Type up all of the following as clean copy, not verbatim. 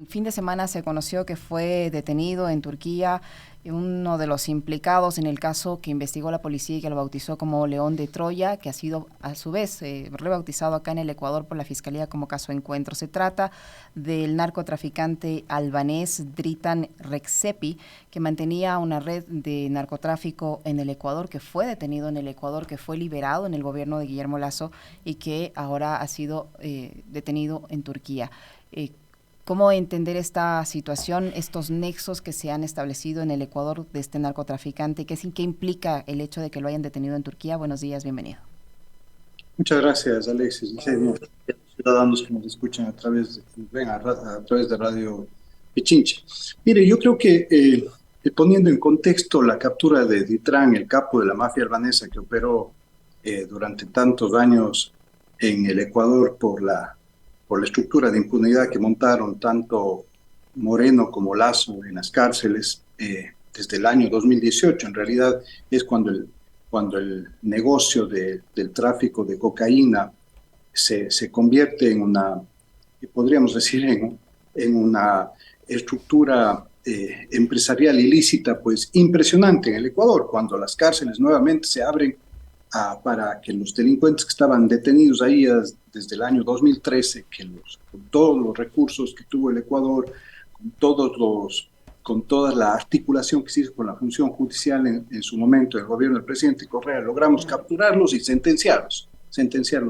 El fin de semana se conoció que fue detenido en Turquía uno de los implicados en el caso que investigó la policía y que lo bautizó como León de Troya, que ha sido a su vez rebautizado acá en el Ecuador por la Fiscalía como caso Encuentro. Se trata del narcotraficante albanés Dritan Rexepi, que mantenía una red de narcotráfico en el Ecuador, que fue detenido en el Ecuador, que fue liberado en el gobierno de Guillermo Lasso y que ahora ha sido detenido en Turquía. ¿Cómo entender esta situación, estos nexos que se han establecido en el Ecuador de este narcotraficante? ¿Qué implica el hecho de que lo hayan detenido en Turquía? Buenos días, bienvenido. Muchas gracias, Alexis. Y sí, nuestros ciudadanos que nos escuchan a través de Radio Pichinche. Mire, yo creo que poniendo en contexto la captura de Ditran, el capo de la mafia albanesa que operó durante tantos años en el Ecuador por la estructura de impunidad que montaron tanto Moreno como Lasso en las cárceles desde el año 2018, en realidad es cuando el negocio del tráfico de cocaína se convierte en una, podríamos decir, en una estructura empresarial ilícita, pues impresionante en el Ecuador, cuando las cárceles nuevamente se abren para que los delincuentes que estaban detenidos ahí desde el año 2013, con todos los recursos que tuvo el Ecuador, con todos los con toda la articulación que se hizo con la función judicial en su momento, el gobierno del presidente Correa, logramos capturarlos y sentenciarlos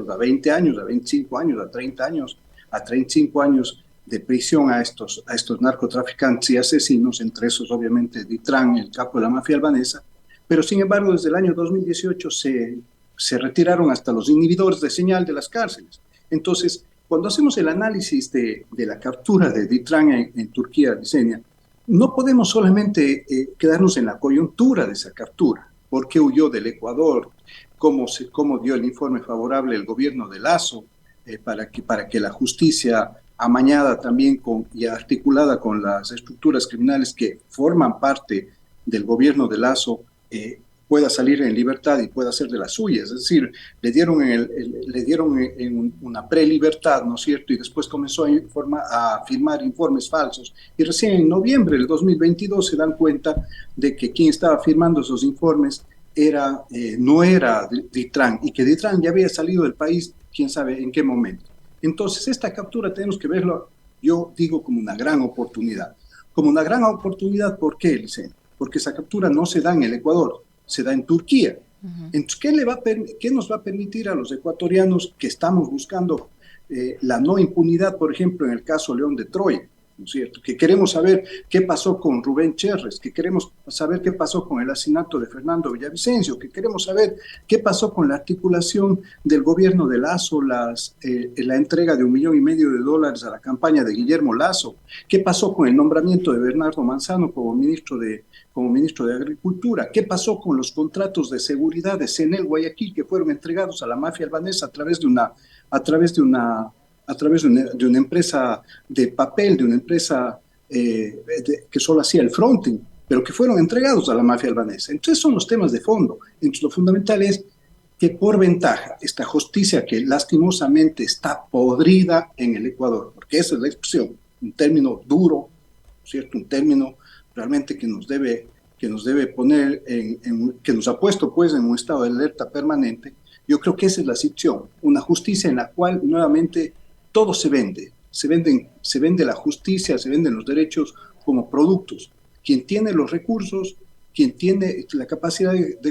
a 20 años, a 25 años, a 30 años, a 35 años de prisión a estos narcotraficantes y asesinos, entre esos obviamente Ditran, el capo de la mafia albanesa, pero sin embargo desde el año 2018 se retiraron hasta los inhibidores de señal de las cárceles. Entonces, cuando hacemos el análisis de la captura de Ditran en Turquía, Vicenia, no podemos solamente quedarnos en la coyuntura de esa captura. ¿Por qué huyó del Ecuador? ¿Cómo dio el informe favorable el gobierno de Lasso para que la justicia amañada también y articulada con las estructuras criminales que forman parte del gobierno de Lasso pueda salir en libertad y pueda ser de las suyas? Es decir, le dieron en una prelibertad, ¿no es cierto? Y después comenzó a firmar informes falsos. Y recién en noviembre del 2022 se dan cuenta de que quien estaba firmando esos informes no era Ditran, y que Ditran ya había salido del país, quién sabe en qué momento. Entonces, esta captura tenemos que verlo, yo digo, como una gran oportunidad. Como una gran oportunidad, ¿por qué, Licen? Porque esa captura no se da en el Ecuador, se da en Turquía. Entonces, ¿qué nos va a permitir a los ecuatorianos que estamos buscando la no impunidad, por ejemplo, en el caso León de Troya? ¿No es cierto? Que queremos saber qué pasó con Rubén Cherres, que queremos saber qué pasó con el asesinato de Fernando Villavicencio, que queremos saber qué pasó con la articulación del gobierno de Lasso, la entrega de $1,5 millones a la campaña de Guillermo Lasso, qué pasó con el nombramiento de Bernardo Manzano como ministro de Agricultura, qué pasó con los contratos de seguridad de CNEL Guayaquil que fueron entregados a la mafia albanesa a través de una de una empresa de papel, de una empresa que solo hacía el fronting, pero que fueron entregados a la mafia albanesa. Entonces son los temas de fondo. Entonces lo fundamental es que por ventaja esta justicia que lastimosamente está podrida en el Ecuador, porque esa es la expresión, un término duro, ¿cierto? Un término realmente que nos debe poner que nos ha puesto pues en un estado de alerta permanente. Yo creo que esa es la situación, una justicia en la cual nuevamente todo se vende la justicia, se venden los derechos como productos. Quien tiene los recursos, quien tiene la capacidad de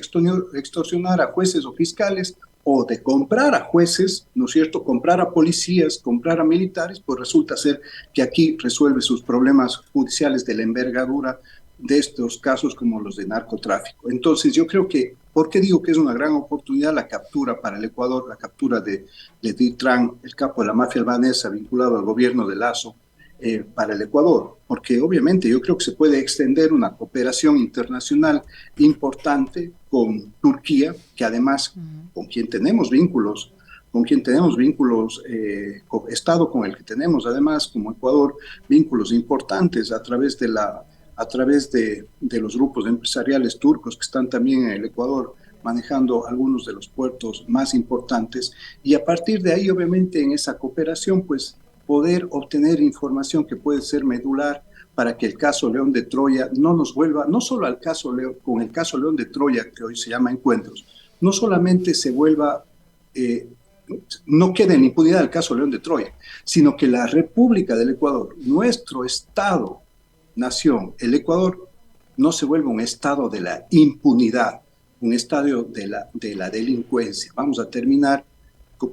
extorsionar a jueces o fiscales o de comprar a jueces, ¿no es cierto?, comprar a policías, comprar a militares, pues resulta ser que aquí resuelve sus problemas judiciales de la envergadura de estos casos como los de narcotráfico. Entonces yo creo que, ¿por qué digo que es una gran oportunidad la captura para el Ecuador, la captura de Ditran, el capo de la mafia albanesa vinculado al gobierno de Lasso, para el Ecuador? Porque obviamente yo creo que se puede extender una cooperación internacional importante con Turquía, que además con quien tenemos vínculos, Estado con el que tenemos además como Ecuador vínculos importantes a través de los grupos empresariales turcos que están también en el Ecuador manejando algunos de los puertos más importantes. Y a partir de ahí, obviamente, en esa cooperación, pues poder obtener información que puede ser medular para que el caso León de Troya no nos vuelva, no solo al caso León, con el caso León de Troya, que hoy se llama Encuentros, no solamente se vuelva, no quede en impunidad el caso León de Troya, sino que la República del Ecuador, nuestro Estado, nación, el Ecuador, no se vuelva un estado de la impunidad, un estado de la delincuencia. Vamos a terminar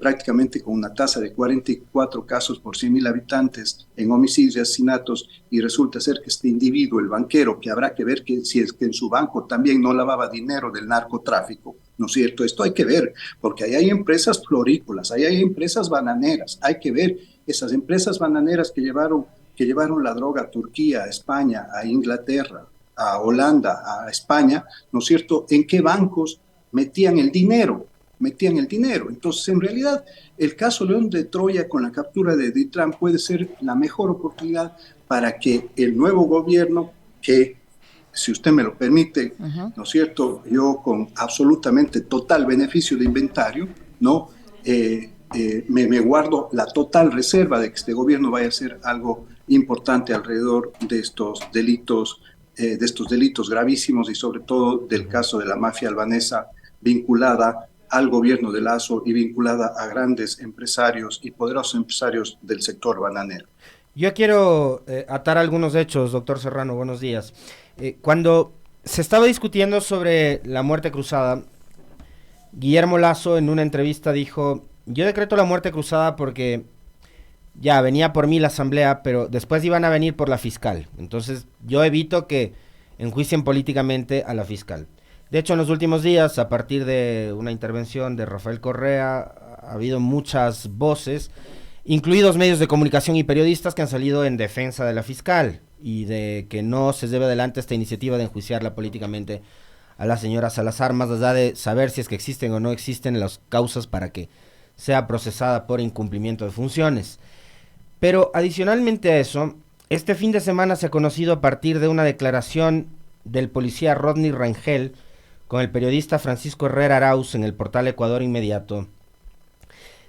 prácticamente con una tasa de 44 casos por 100.000 habitantes en homicidios y asesinatos, y resulta ser que este individuo, el banquero, que habrá que ver que si es que en su banco también no lavaba dinero del narcotráfico, ¿no es cierto? Esto hay que ver, porque ahí hay empresas florícolas, ahí hay empresas bananeras, hay que ver esas empresas bananeras que llevaron la droga a Turquía, a España, a Inglaterra, a Holanda, a España, ¿no es cierto? ¿En qué bancos metían el dinero? Entonces, en realidad, el caso León de Troya con la captura de Ditran puede ser la mejor oportunidad para que el nuevo gobierno, que, si usted me lo permite, ¿no es cierto?, yo con absolutamente total beneficio de inventario, ¿no?, me guardo la total reserva de que este gobierno vaya a hacer algo importante alrededor de estos delitos gravísimos, y sobre todo del caso de la mafia albanesa vinculada al gobierno de Lazo y vinculada a grandes empresarios y poderosos empresarios del sector bananero. Yo quiero atar algunos hechos, doctor Serrano, buenos días. Cuando se estaba discutiendo sobre la muerte cruzada, Guillermo Lazo en una entrevista dijo: yo decreto la muerte cruzada porque ya venía por mí la asamblea, pero después iban a venir por la fiscal. Entonces yo evito que enjuicien políticamente a la fiscal. De hecho, en los últimos días, a partir de una intervención de Rafael Correa, ha habido muchas voces, incluidos medios de comunicación y periodistas, que han salido en defensa de la fiscal y de que no se lleve adelante esta iniciativa de enjuiciarla políticamente a la señora Salazar, más allá de saber si es que existen o no existen las causas para que sea procesada por incumplimiento de funciones. Pero adicionalmente a eso, este fin de semana se ha conocido, a partir de una declaración del policía Rodney Rangel con el periodista Francisco Herrera Arauz en el portal Ecuador Inmediato,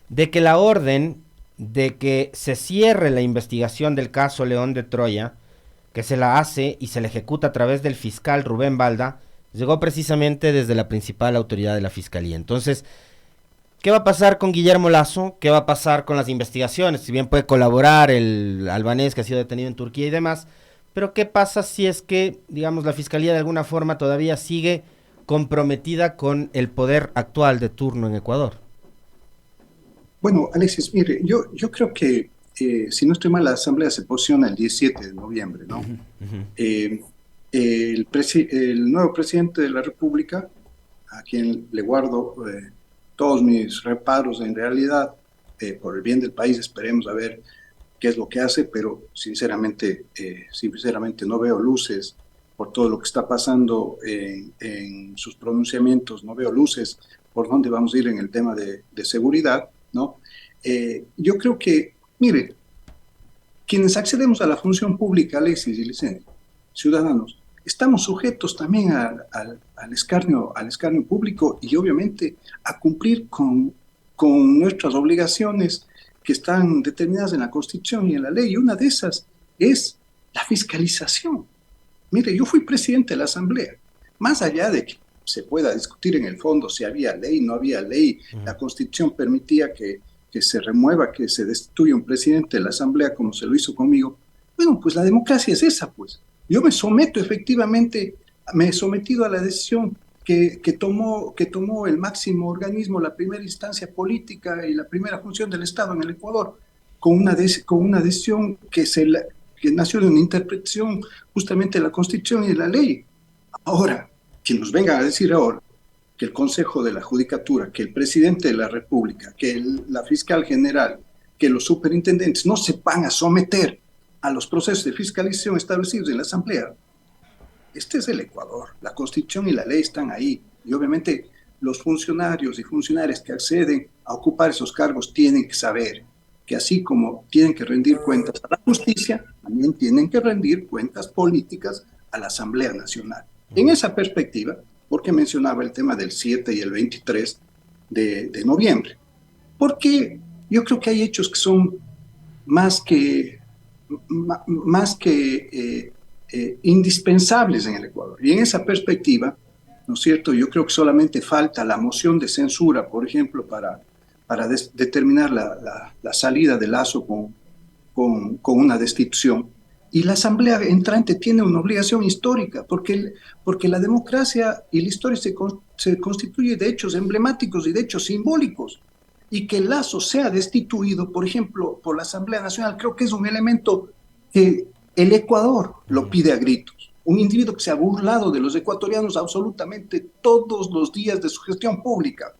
de que la orden de que se cierre la investigación del caso León de Troya, que se la hace y se la ejecuta a través del fiscal Rubén Balda, llegó precisamente desde la principal autoridad de la fiscalía. Entonces, ¿qué va a pasar con Guillermo Lazo? ¿Qué va a pasar con las investigaciones? Si bien puede colaborar el albanés que ha sido detenido en Turquía y demás, pero ¿qué pasa si es que, digamos, la fiscalía de alguna forma todavía sigue comprometida con el poder actual de turno en Ecuador? Bueno, Alexis, mire, yo creo que, si no estoy mal, la Asamblea se posiciona el 17 de noviembre, ¿no? El nuevo presidente de la República, a quien le guardo todos mis reparos en realidad, por el bien del país, esperemos a ver qué es lo que hace, pero sinceramente no veo luces por todo lo que está pasando en sus pronunciamientos, no veo luces por dónde vamos a ir en el tema de seguridad, ¿no? Yo creo que, mire, quienes accedemos a la función pública, Alexis y Licenia, ciudadanos, estamos sujetos también al escarnio público, y obviamente a cumplir con nuestras obligaciones que están determinadas en la Constitución y en la ley, y una de esas es la fiscalización. Mire, yo fui presidente de la Asamblea. Más allá de que se pueda discutir en el fondo si había ley, no había ley, la Constitución permitía que se remueva, que se destituya un presidente de la Asamblea como se lo hizo conmigo. Bueno, pues la democracia es esa, pues. Yo me someto efectivamente, me he sometido a la decisión que tomó el máximo organismo, la primera instancia política y la primera función del Estado en el Ecuador, con una decisión que nació de una interpretación justamente de la Constitución y de la ley. Ahora, que nos vengan a decir ahora que el Consejo de la Judicatura, que el presidente de la República, que la fiscal general, que los superintendentes no se van a someter a los procesos de fiscalización establecidos en la Asamblea. Este es el Ecuador. La Constitución y la ley están ahí. Y obviamente los funcionarios y funcionarias que acceden a ocupar esos cargos tienen que saber que, así como tienen que rendir cuentas a la justicia, también tienen que rendir cuentas políticas a la Asamblea Nacional. En esa perspectiva, porque mencionaba el tema del 7 y el 23 de noviembre, porque yo creo que hay hechos que son más que, más que indispensables en el Ecuador. Y en esa perspectiva, ¿no es cierto? Yo creo que solamente falta la moción de censura, por ejemplo, para determinar la salida de Lasso con una destitución. Y la Asamblea entrante tiene una obligación histórica, porque la democracia y la historia se constituye de hechos emblemáticos y de hechos simbólicos. Y que Lasso sea destituido, por ejemplo, por la Asamblea Nacional, creo que es un elemento que el Ecuador lo pide a gritos. Un individuo que se ha burlado de los ecuatorianos absolutamente todos los días de su gestión pública.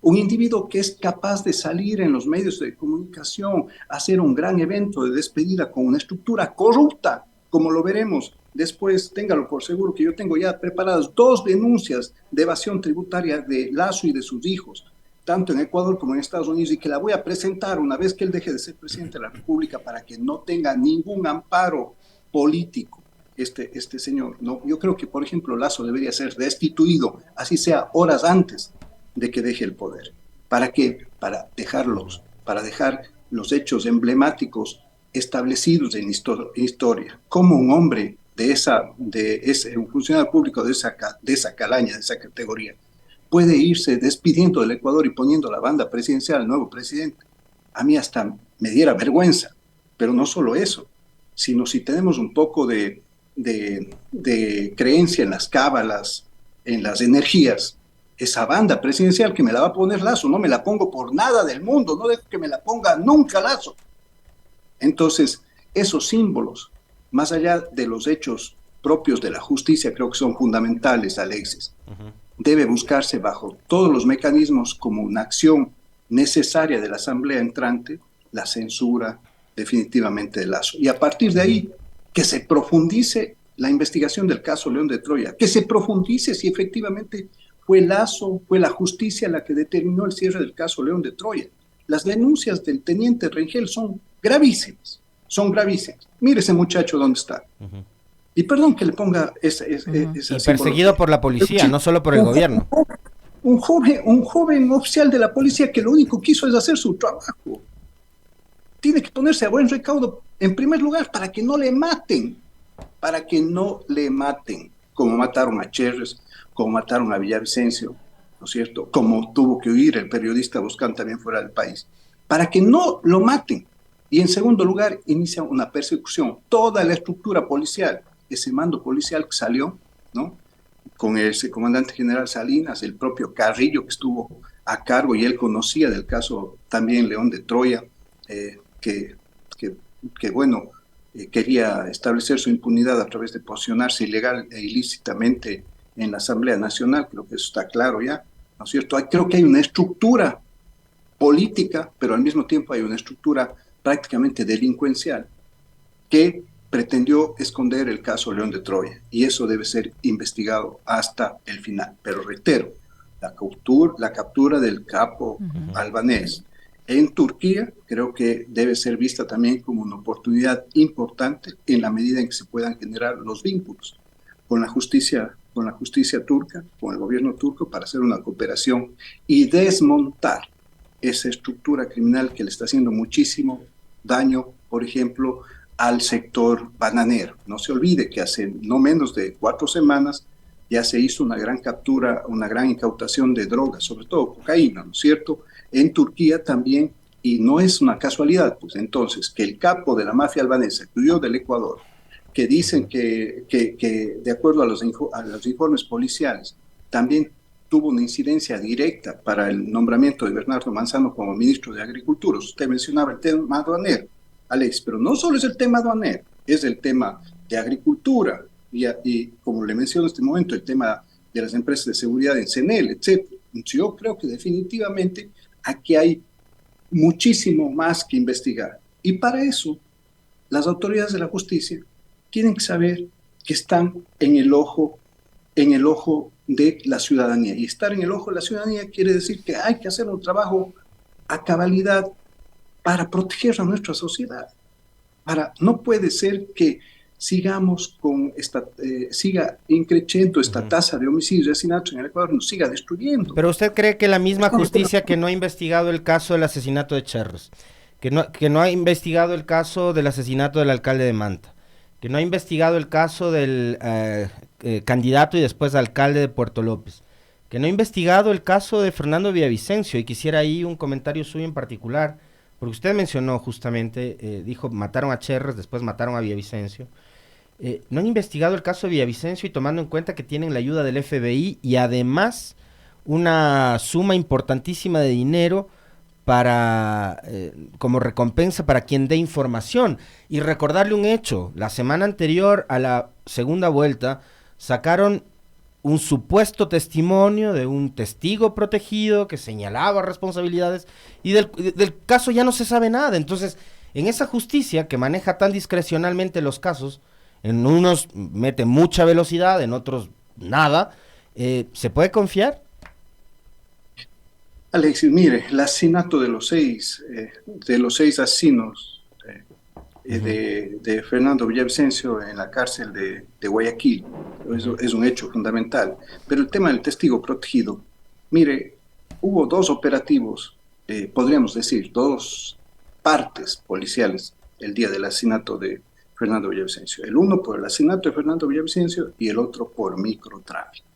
Un individuo que es capaz de salir en los medios de comunicación, hacer un gran evento de despedida con una estructura corrupta, como lo veremos después. Téngalo por seguro que yo tengo ya preparadas 2 denuncias de evasión tributaria de Lasso y de sus hijos, tanto en Ecuador como en Estados Unidos, y que la voy a presentar una vez que él deje de ser presidente de la República para que no tenga ningún amparo político este señor. ¿No? Yo creo que, por ejemplo, Lasso debería ser destituido, así sea horas antes de que deje el poder. ¿Para qué? Para dejar los hechos emblemáticos establecidos en historia. Como un hombre un funcionario público de esa calaña, de esa categoría, puede irse despidiendo del Ecuador y poniendo la banda presidencial al nuevo presidente. A mí hasta me diera vergüenza, pero no solo eso, sino si tenemos un poco de creencia en las cábalas, en las energías, esa banda presidencial que me la va a poner Lasso, no me la pongo por nada del mundo, no dejo que me la ponga nunca Lasso. Entonces, esos símbolos, más allá de los hechos propios de la justicia, creo que son fundamentales, Alexis. Debe buscarse bajo todos los mecanismos como una acción necesaria de la Asamblea entrante, la censura definitivamente de Lasso. Y a partir de ahí, que se profundice la investigación del caso León de Troya, que se profundice si efectivamente fue Lasso, fue la justicia la que determinó el cierre del caso León de Troya. Las denuncias del teniente Rengel son gravísimas, Mire ese muchacho dónde está. Y perdón que le ponga esa y perseguido por la policía, no solo por el gobierno. Un joven oficial de la policía que lo único que hizo es hacer su trabajo. Tiene que ponerse a buen recaudo, en primer lugar, para que no le maten, como mataron a Cherres, como mataron a Villavicencio, ¿no es cierto? Como tuvo que huir el periodista Buscán también fuera del país, para que no lo maten. Y en segundo lugar, inicia una persecución. Toda la estructura policial, ese mando policial que salió, ¿no? Con ese comandante general Salinas, el propio Carrillo que estuvo a cargo y él conocía del caso también León de Troya, quería establecer su impunidad a través de posicionarse ilegal e ilícitamente en la Asamblea Nacional. Creo que eso está claro ya, ¿no es cierto? Creo que hay una estructura política, pero al mismo tiempo hay una estructura prácticamente delincuencial que pretendió esconder el caso León de Troya, y eso debe ser investigado hasta el final. Pero reitero, la captura del capo albanés en Turquía creo que debe ser vista también como una oportunidad importante en la medida en que se puedan generar los vínculos con la justicia turca, con el gobierno turco, para hacer una cooperación y desmontar esa estructura criminal que le está haciendo muchísimo daño, por ejemplo, al sector bananero. No se olvide que hace no menos de 4 semanas ya se hizo una gran captura, una gran incautación de drogas, sobre todo cocaína, ¿no es cierto?, en Turquía también, y no es una casualidad, pues entonces, que el capo de la mafia albanesa, que huyó del Ecuador, que dicen que de acuerdo a los informes policiales, también tuvo una incidencia directa para el nombramiento de Bernardo Manzano como ministro de Agricultura. Usted mencionaba el tema aduanero, Alex, pero no solo es el tema aduanero, es el tema de agricultura y como le menciono en este momento, el tema de las empresas de seguridad en CENEL, etc. Yo creo que definitivamente aquí hay muchísimo más que investigar. Y para eso, las autoridades de la justicia tienen que saber que están en el ojo de la ciudadanía. Y estar en el ojo de la ciudadanía quiere decir que hay que hacer un trabajo a cabalidad para proteger a nuestra sociedad. No puede ser que sigamos con siga increciendo esta tasa de homicidios y asesinatos en el Ecuador, nos siga destruyendo. Pero usted cree que la misma justicia que no ha investigado el caso del asesinato de Cherres, que no ha investigado el caso del asesinato del alcalde de Manta, que no ha investigado el caso del candidato y después alcalde de Puerto López, que no ha investigado el caso de Fernando Villavicencio, y quisiera ahí un comentario suyo en particular, porque usted mencionó justamente, dijo, mataron a Cherres, después mataron a Villavicencio. No han investigado el caso de Villavicencio y tomando en cuenta que tienen la ayuda del FBI y además una suma importantísima de dinero para como recompensa para quien dé información. Y recordarle un hecho, la semana anterior a la segunda vuelta sacaron un supuesto testimonio de un testigo protegido que señalaba responsabilidades y del caso ya no se sabe nada. Entonces, en esa justicia que maneja tan discrecionalmente los casos, en unos mete mucha velocidad, en otros nada, ¿se puede confiar? Alexis, mire, el asesinato de los seis asesinos de Fernando Villavicencio en la cárcel de Guayaquil eso es un hecho fundamental. Pero el tema del testigo protegido, mire, hubo dos operativos, podríamos decir, dos partes policiales el día del asesinato de Fernando Villavicencio. El uno por el asesinato de Fernando Villavicencio y el otro por microtráfico.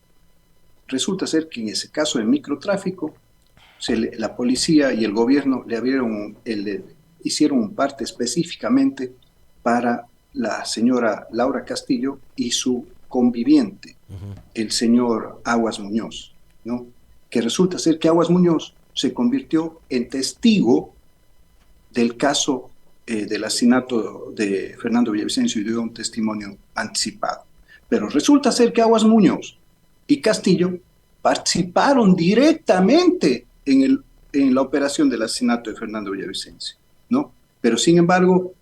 Resulta ser que en ese caso de microtráfico, la policía y el gobierno hicieron un parte específicamente para la señora Laura Castillo y su conviviente, el señor Aguas Muñoz, ¿no? Que resulta ser que Aguas Muñoz se convirtió en testigo del caso del asesinato de Fernando Villavicencio y dio un testimonio anticipado. Pero resulta ser que Aguas Muñoz y Castillo participaron directamente en la operación del asesinato de Fernando Villavicencio, ¿no? Pero sin embargo,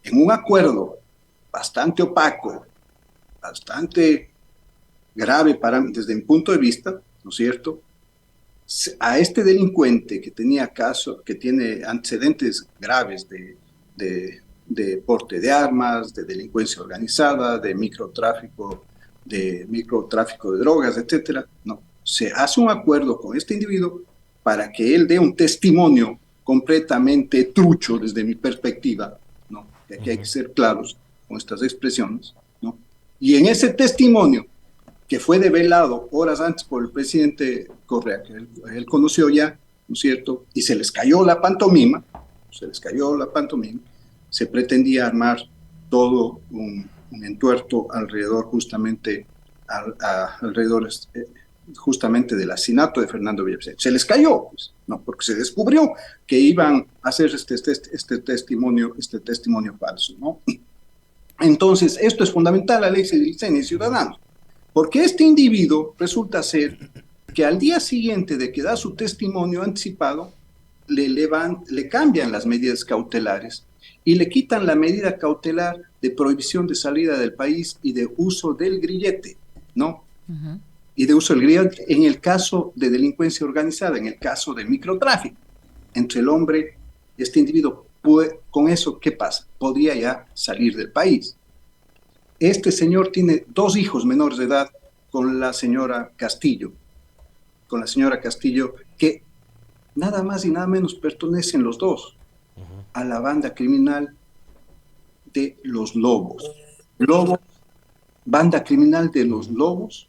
en un acuerdo bastante opaco, bastante grave desde mi punto de vista, ¿no es cierto?, a este delincuente que tiene antecedentes graves de porte de armas, de delincuencia organizada, de microtráfico de drogas, etcétera, no, se hace un acuerdo con este individuo para que él dé un testimonio completamente trucho desde mi perspectiva, ¿no? Que aquí hay que ser claros con estas expresiones, ¿no? Y en ese testimonio, que fue develado horas antes por el presidente Correa, que él conoció ya, ¿no es cierto? Y se les cayó la pantomima, se pretendía armar todo un entuerto alrededor justamente del asesinato de Fernando Villavicencio. Se les cayó, pues, ¿no? Porque se descubrió que iban a hacer este testimonio falso, ¿no? Entonces, esto es fundamental, Alexis y ciudadanos, porque este individuo resulta ser que al día siguiente de que da su testimonio anticipado, le cambian las medidas cautelares y le quitan la medida cautelar de prohibición de salida del país y de uso del grillete, ¿no? Uh-huh. Y de uso del grillete en el caso de delincuencia organizada, en el caso de microtráfico. Entre el hombre y este individuo, con eso, ¿qué pasa? Podría ya salir del país. Este señor tiene 2 hijos menores de edad con la señora Castillo, que nada más y nada menos pertenecen los dos a la banda criminal de los Lobos. Banda criminal de los Lobos,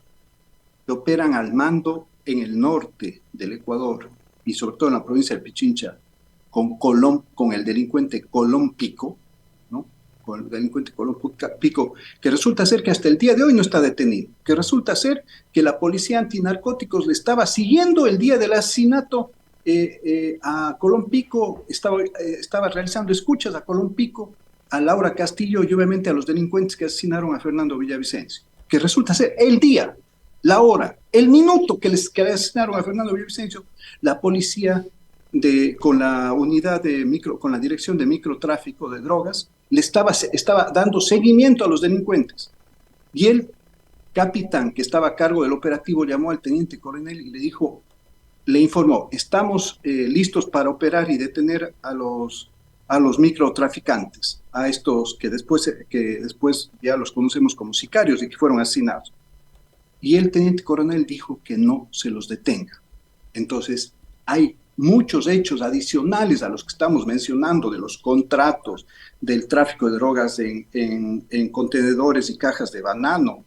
que operan al mando en el norte del Ecuador y sobre todo en la provincia de Pichincha, con el delincuente Colón Pico, ¿no? Con el delincuente Colón Pico, que resulta ser que hasta el día de hoy no está detenido, que resulta ser que la policía antinarcóticos le estaba siguiendo el día del asesinato a Colón Pico, estaba realizando escuchas a Colón Pico, a Laura Castillo y obviamente a los delincuentes que asesinaron a Fernando Villavicencio, que resulta ser el día, la hora, el minuto que asesinaron a Fernando Villavicencio, la policía con la dirección de microtráfico de drogas, le estaba dando seguimiento a los delincuentes. Y el capitán que estaba a cargo del operativo llamó al teniente coronel y le informó, estamos listos para operar y detener a los microtraficantes, a estos que después ya los conocemos como sicarios y que fueron asesinados. Y el teniente coronel dijo que no se los detenga. Entonces, hay muchos hechos adicionales a los que estamos mencionando, de los contratos, del tráfico de drogas en contenedores y cajas de banano,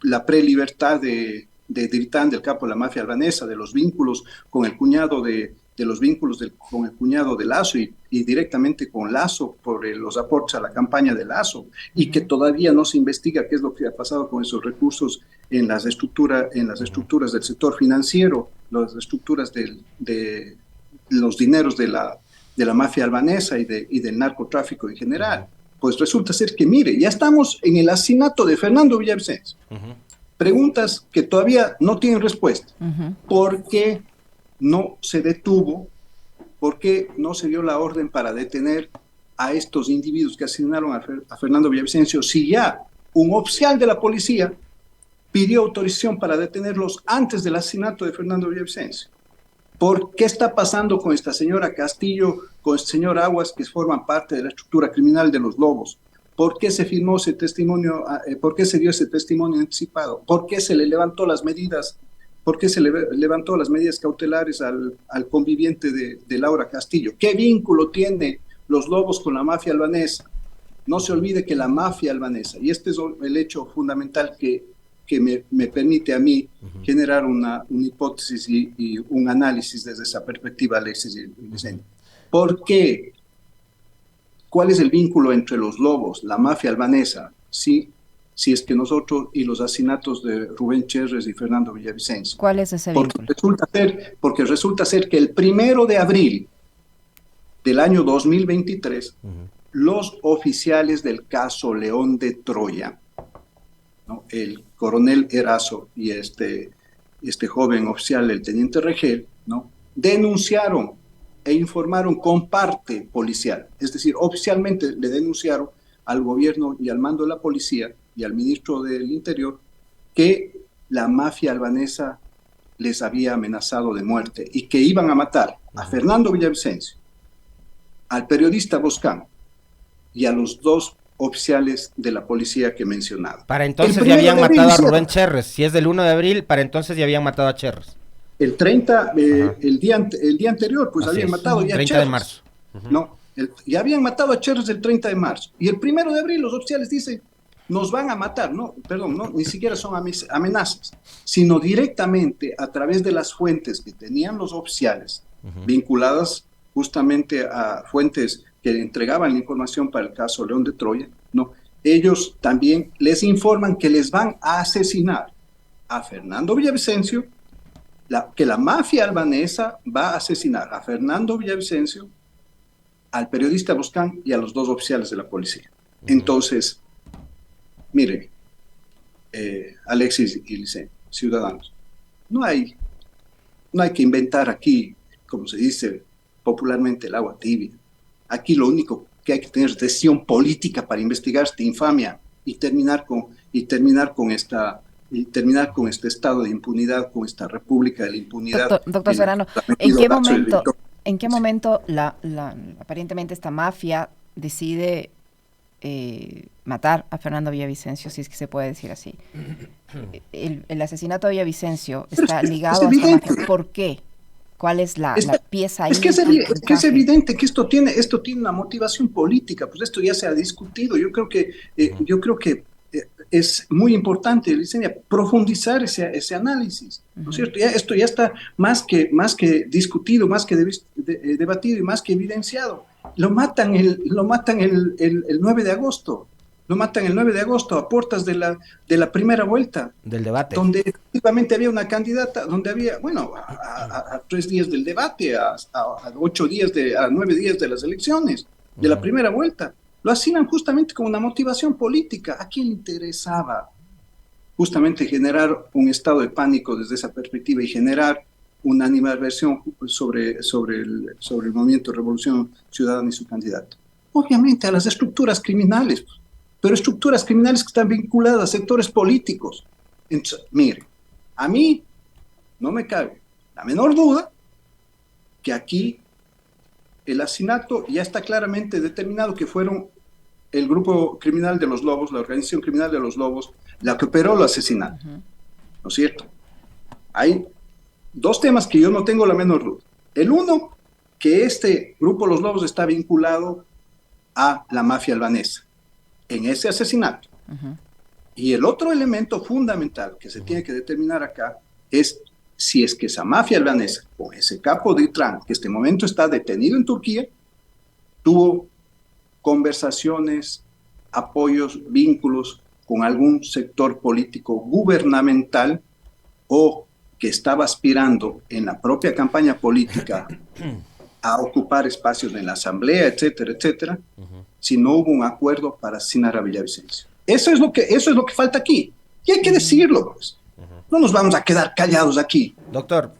la prelibertad de Dritán, del capo de la mafia albanesa, de los vínculos con el cuñado con el cuñado de Lazo y directamente con Lazo por los aportes a la campaña de Lazo, y que todavía no se investiga qué es lo que ha pasado con esos recursos en las estructuras del sector financiero, las estructuras de los dineros de la mafia albanesa y del narcotráfico en general. Pues resulta ser que, mire, ya estamos en el asesinato de Fernando Villavicencio. Preguntas que todavía no tienen respuesta. ¿Por qué no se detuvo? ¿Por qué no se dio la orden para detener a estos individuos que asesinaron a Fernando Villavicencio, si ya un oficial de la policía pidió autorización para detenerlos antes del asesinato de Fernando Villavicencio? ¿Por qué está pasando con esta señora Castillo, con este señor Aguas, que forman parte de la estructura criminal de los Lobos? ¿Por qué se firmó ese testimonio? ¿Por qué se dio ese testimonio anticipado? ¿Por qué se le levantó las medidas? ¿Por qué se le levantó las medidas cautelares al conviviente de Laura Castillo? ¿Qué vínculo tiene los Lobos con la mafia albanesa? No se olvide que la mafia albanesa, y este es el hecho fundamental que me permite a mí generar una hipótesis y un análisis desde esa perspectiva, Alexis y Vicente. ¿Por qué? ¿Cuál es el vínculo entre los Lobos, la mafia albanesa, si es que nosotros y los asesinatos de Rubén Cherres y Fernando Villavicencio? ¿Cuál es ese vínculo? Porque resulta ser que el 1 de abril del año 2023, los oficiales del caso León de Troya, ¿no?, el coronel Erazo y este joven oficial, el teniente Regel, ¿no?, denunciaron e informaron con parte policial, es decir, oficialmente le denunciaron al gobierno y al mando de la policía y al ministro del Interior que la mafia albanesa les había amenazado de muerte y que iban a matar a Fernando Villavicencio, al periodista Boscán y a los dos oficiales de la policía que he mencionado. Para entonces ya habían matado a Rubén Cherres. Si es del 1 de abril, para entonces ya habían matado a Cherres. El 30, el día anterior, pues habían matado ya a Cherres. 30 de marzo. No, ya habían matado a Cherres el 30 de marzo. Y el 1 de abril los oficiales dicen, nos van a matar. No, perdón, no, ni siquiera son amenazas, sino directamente a través de las fuentes que tenían los oficiales, vinculadas justamente a fuentes que entregaban la información para el caso León de Troya, ¿no? Ellos también les informan que les van a asesinar a Fernando Villavicencio, que la mafia albanesa va a asesinar a Fernando Villavicencio, al periodista Boscán y a los dos oficiales de la policía. Entonces, mire, Alexis y Licen, ciudadanos, no hay que inventar aquí, como se dice popularmente, el agua tibia. Aquí lo único que hay que tener es decisión política para investigar esta infamia y terminar con este estado de impunidad, con esta república de la impunidad. Doctor Serrano, ¿en qué momento aparentemente esta mafia decide matar a Fernando Villavicencio, si es que se puede decir así? El asesinato de Villavicencio está ligado a esta mafia. ¿Por qué? ¿Cuál es la pieza ahí? Es que es evidente que esto tiene una motivación política, pues esto ya se ha discutido. Yo creo que es muy importante, Licenia, profundizar ese análisis, ¿no es cierto? Esto ya está más que discutido, más que debatido y más que evidenciado. Lo matan el 9 de agosto. Lo matan el 9 de agosto a puertas de la primera vuelta. Del debate. Donde efectivamente había una candidata, donde había, bueno, a 3 días del debate, a 9 días de las elecciones, de la primera vuelta. Lo asesinan justamente como una motivación política. ¿A quién le interesaba justamente generar un estado de pánico desde esa perspectiva y generar una animadversión sobre el movimiento de Revolución Ciudadana y su candidato? Obviamente a las estructuras criminales, pero estructuras criminales que están vinculadas a sectores políticos. Entonces, mire, a mí no me cabe la menor duda que aquí el asesinato ya está claramente determinado, que fueron el grupo criminal de los Lobos, la organización criminal de los Lobos, la que operó el asesinato, ¿no es cierto? Hay dos temas que yo no tengo la menor duda. El uno, que este grupo Los Lobos está vinculado a la mafia albanesa en ese asesinato. Ujú. Y el otro elemento fundamental que se tiene que determinar acá es si es que esa mafia albanesa, con ese capo de Itran, que este momento está detenido en Turquía, tuvo conversaciones, apoyos, vínculos con algún sector político gubernamental o que estaba aspirando en la propia campaña política a ocupar espacios en la asamblea, etcétera, etcétera, si no hubo un acuerdo para asesinar a Villavicencio. Eso es lo que falta aquí. Y hay que decirlo, pues. No nos vamos a quedar callados aquí. Doctor,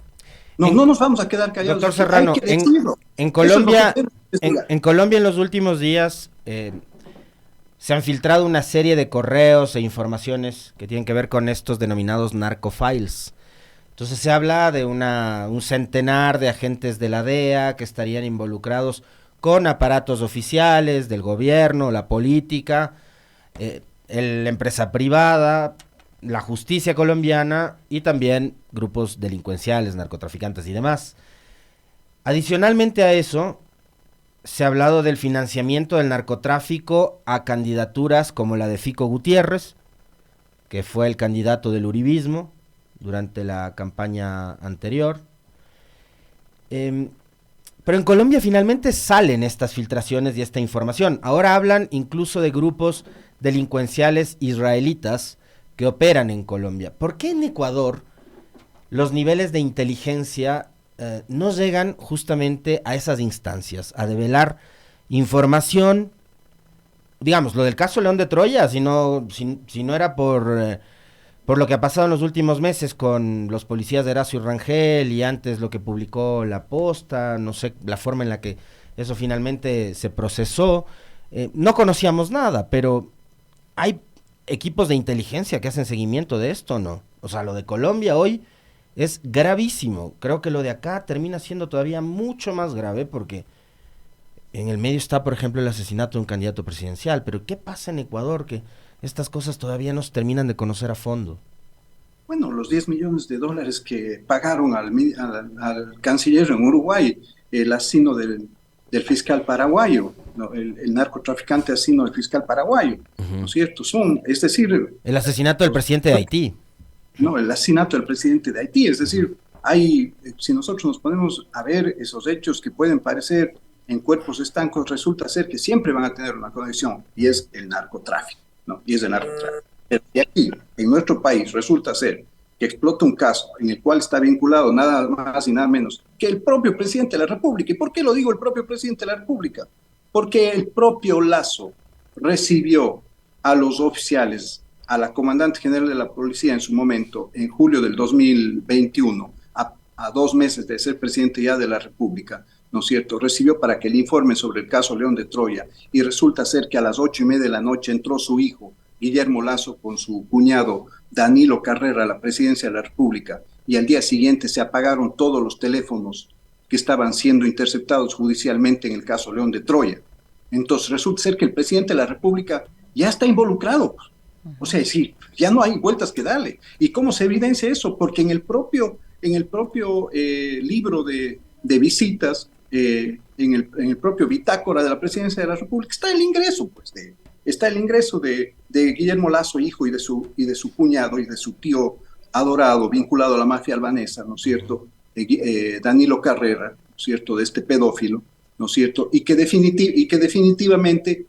No nos vamos a quedar callados doctor aquí. Serrano, Hay que decirlo. en Colombia, en en Colombia en los últimos días se han filtrado una serie de correos e informaciones que tienen que ver con estos denominados narcofiles. Entonces se habla de un centenar de agentes de la DEA que estarían involucrados con aparatos oficiales del gobierno, la política, la empresa privada, la justicia colombiana y también grupos delincuenciales, narcotraficantes y demás. Adicionalmente a eso, se ha hablado del financiamiento del narcotráfico a candidaturas como la de Fico Gutiérrez, que fue el candidato del uribismo durante la campaña anterior. Pero en Colombia finalmente salen estas filtraciones y esta información. Ahora hablan incluso de grupos delincuenciales israelitas que operan en Colombia. ¿Por qué en Ecuador los niveles de inteligencia no llegan justamente a esas instancias, a develar información? Digamos, lo del caso León de Troya, si no era por lo que ha pasado en los últimos meses con los policías de Horacio Rangel y antes lo que publicó La Posta, no sé, la forma en la que eso finalmente se procesó, no conocíamos nada, pero hay equipos de inteligencia que hacen seguimiento de esto, ¿no? O sea, lo de Colombia hoy es gravísimo. Creo que lo de acá termina siendo todavía mucho más grave porque en el medio está, por ejemplo, el asesinato de un candidato presidencial. Pero ¿qué pasa en Ecuador? Que estas cosas todavía no se terminan de conocer a fondo. Bueno, los 10 millones de dólares que pagaron al canciller en Uruguay, el asesino del fiscal paraguayo, ¿no? El narcotraficante asesino del fiscal paraguayo, ¿no es cierto? Es decir... El asesinato del presidente de Haití. No, el asesinato del presidente de Haití, es decir, si nosotros nos ponemos a ver esos hechos que pueden parecer en cuerpos estancos, resulta ser que siempre van a tener una conexión, y es el narcotráfico, ¿no? Y es el narcotráfico. Pero y aquí, en nuestro país, resulta ser que explota un caso en el cual está vinculado nada más y nada menos que el propio presidente de la República. ¿Y por qué lo digo el propio presidente de la República? Porque el propio Lasso recibió a los oficiales, a la comandante general de la policía en su momento, en julio del 2021, a 2 meses de ser presidente ya de la República, ¿no es cierto? Recibió para que le informe sobre el caso León de Troya, y resulta ser que a las 8:30 de la noche entró su hijo, Guillermo Lasso, con su cuñado Danilo Carrera a la presidencia de la República, y al día siguiente se apagaron todos los teléfonos que estaban siendo interceptados judicialmente en el caso León de Troya. Entonces resulta ser que el presidente de la República ya está involucrado. O sea, sí, ya no hay vueltas que darle. ¿Y cómo se evidencia eso? Porque en el propio libro de visitas, en el propio bitácora de la presidencia de la República, está el ingreso, pues, está el ingreso de Guillermo Lasso, hijo, y de su cuñado y de su tío adorado, vinculado a la mafia albanesa, ¿no es cierto? Danilo Carrera, ¿no es cierto? De este pedófilo, ¿no es cierto? Y que definitivamente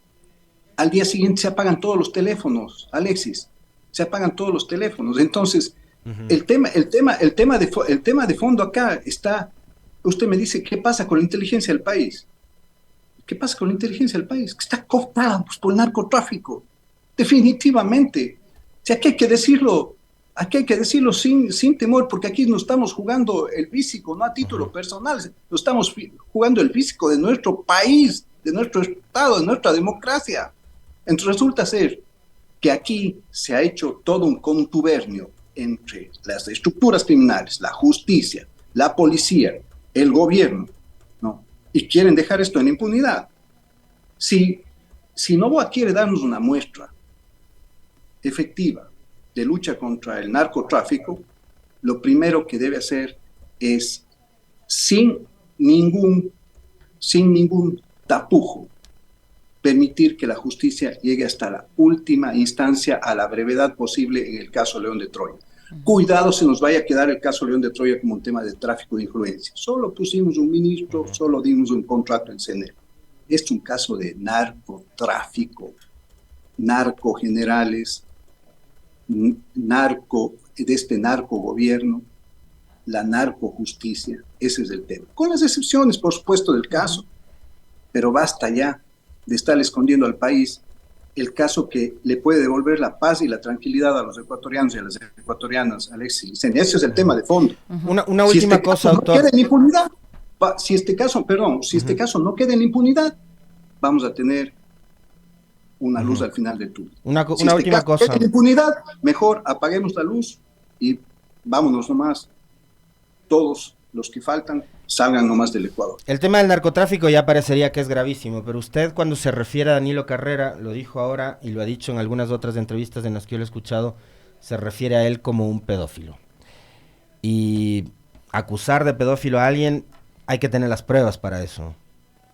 al día siguiente se apagan todos los teléfonos, Alexis, se apagan todos los teléfonos. Entonces, el tema de fondo acá está. Usted me dice, ¿qué pasa con la inteligencia del país? ¿Qué pasa con la inteligencia del país? Que está cooptada, pues, por el narcotráfico, definitivamente. O sea, aquí hay que decirlo sin temor, porque aquí no estamos jugando el físico, no a título personal, no estamos jugando el físico de nuestro país, de nuestro Estado, de nuestra democracia. Entonces resulta ser que aquí se ha hecho todo un contubernio entre las estructuras criminales, la justicia, la policía, el gobierno, ¿no? Y quieren dejar esto en impunidad. Si Noboa quiere darnos una muestra efectiva de lucha contra el narcotráfico, lo primero que debe hacer es sin ningún, sin ningún tapujo permitir que la justicia llegue hasta la última instancia a la brevedad posible en el caso León de Troya. Cuidado se nos vaya a quedar el caso León de Troya como un tema de tráfico de influencia. Solo pusimos un ministro, solo dimos un contrato en CNE. Este es un caso de narcotráfico, narcogenerales, de este narcogobierno, la narcojusticia. Ese es el tema. Con las excepciones, por supuesto, del caso. Pero basta ya de estar escondiendo al país el caso que le puede devolver la paz y la tranquilidad a los ecuatorianos y a las ecuatorianas, Alexis. Ese es el tema de fondo. Una última cosa, doctor. No queda en impunidad, si este caso no queda en impunidad, vamos a tener una luz al final del túnel. Una última cosa. Queda en impunidad, mejor apaguemos la luz y vámonos nomás. Todos los que faltan salgan nomás del Ecuador. El tema del narcotráfico ya parecería que es gravísimo, pero usted cuando se refiere a Danilo Carrera, lo dijo ahora y lo ha dicho en algunas otras entrevistas en las que yo lo he escuchado, se refiere a él como un pedófilo. Y acusar de pedófilo a alguien, hay que tener las pruebas para eso.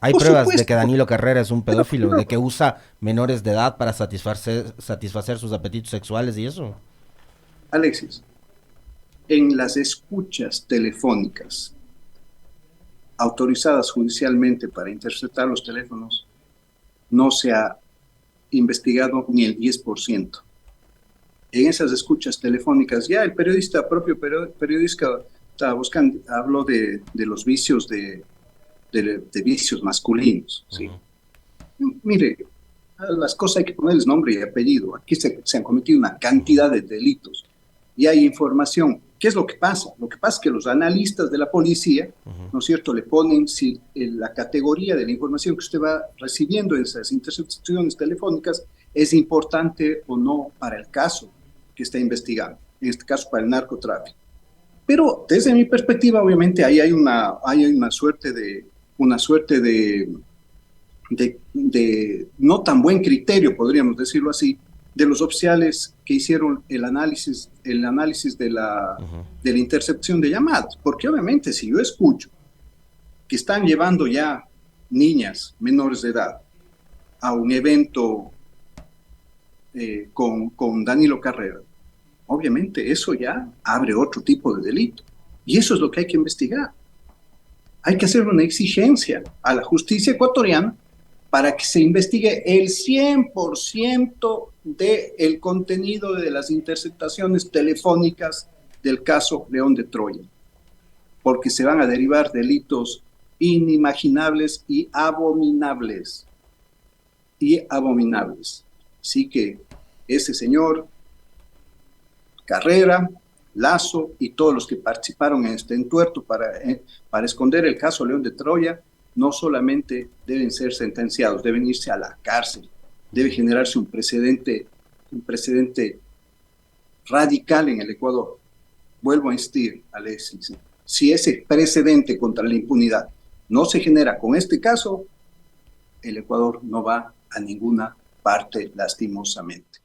Hay pruebas de que Danilo Carrera es un pedófilo, de que usa menores de edad para satisfacer sus apetitos sexuales y eso. Alexis, en las escuchas telefónicas autorizadas judicialmente para interceptar los teléfonos, no se ha investigado ni el 10%. En esas escuchas telefónicas, ya el propio periodista estaba buscando, habló de los vicios de vicios masculinos. ¿Sí? Mire, a las cosas hay que ponerles nombre y apellido. Aquí se han cometido una cantidad de delitos y hay información. ¿Qué es lo que pasa? Lo que pasa es que los analistas de la policía, ¿no es cierto?, le ponen si la categoría de la información que usted va recibiendo en esas intercepciones telefónicas es importante o no para el caso que está investigando, en este caso para el narcotráfico. Pero desde mi perspectiva, obviamente, ahí hay una suerte de no tan buen criterio, podríamos decirlo así, de los oficiales que hicieron el análisis de la intercepción de llamadas. Porque obviamente si yo escucho que están llevando ya niñas menores de edad a un evento con Danilo Carrera, obviamente eso ya abre otro tipo de delito. Y eso es lo que hay que investigar. Hay que hacer una exigencia a la justicia ecuatoriana para que se investigue el 100% del contenido de las interceptaciones telefónicas del caso León de Troya, porque se van a derivar delitos inimaginables y abominables. Así que ese señor Carrera, Lazo y todos los que participaron en este entuerto para esconder el caso León de Troya, no solamente deben ser sentenciados, deben irse a la cárcel. Debe generarse un precedente radical en el Ecuador. Vuelvo a insistir, Alexis, si ese precedente contra la impunidad no se genera con este caso, el Ecuador no va a ninguna parte lastimosamente.